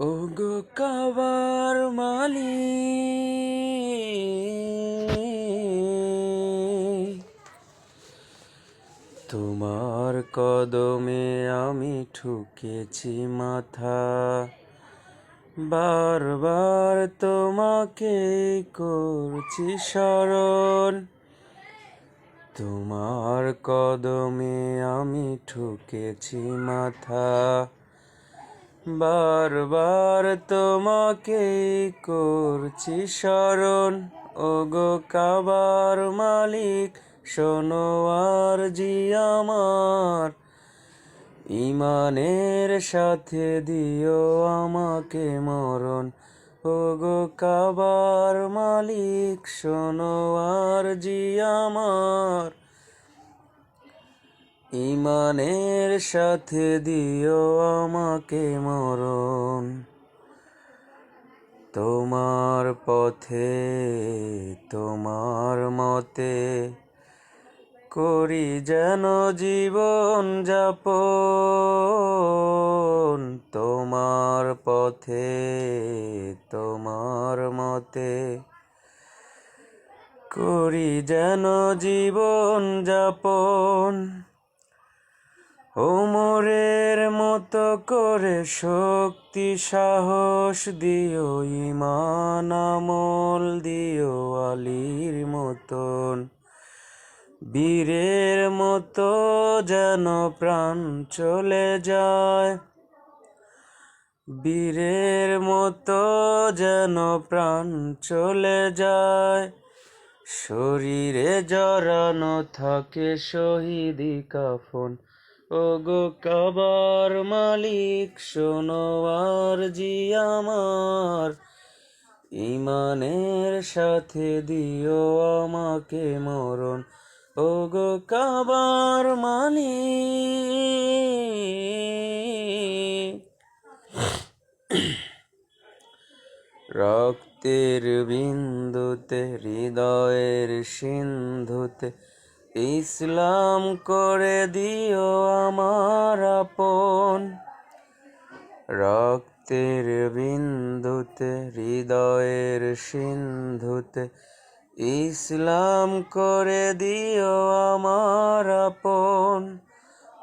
ওগো কাবার মালিক, তোমার কদমে আমি ঠুকেছি মাথা। বারবার তোমাকে করছি স্মরণ, তোমার কদমে আমি ঠুকেছি মাথা। বারবার তোমাকে করছি স্মরণ, ওগো কাবার মালিক শোনো আরজি আমার। ঈমানের সাথে দিও আমাকে মরণ, ওগো কাবার মালিক শোনো আরজি আমার। ঈমানের সাথে দিও আমাকে মরণ। তোমার পথে তোমার মতে করি যেন জীবন যাপন। তোমার পথে তোমার মতে করি যেন জীবন যাপন। ওমরের মতো করে শক্তি সাহস দিও, ঈমান আমল দিও আলীর মতন। বীরের মতো যেন প্রাণ চলে যায়, বীরের মতো যেন প্রাণ চলে যায়। শরীরে জড়ানো থাকে শহীদি কাফন, ওগো কাবার মালিক শোনো আরজি আমার। ঈমানের সাথে দিও আমাকে মরণ, ওগো কাবার মালিক। রক্তের বিন্দুতে হৃদয়ের সিন্ধুতে ইসলাম করে দিও আমার আপন। রক্তের বিন্দুতে হৃদয়ের সিন্ধুতে ইসলাম করে দিও আমার আপন।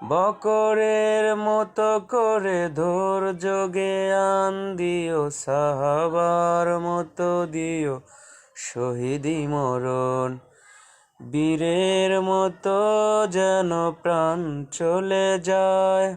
বকরের মতো করে ধৈর্য জ্ঞান দিও, সাহাবার মতো দিও শহীদি মরণ। বীরের মতো যেন প্রাণ চলে যায়,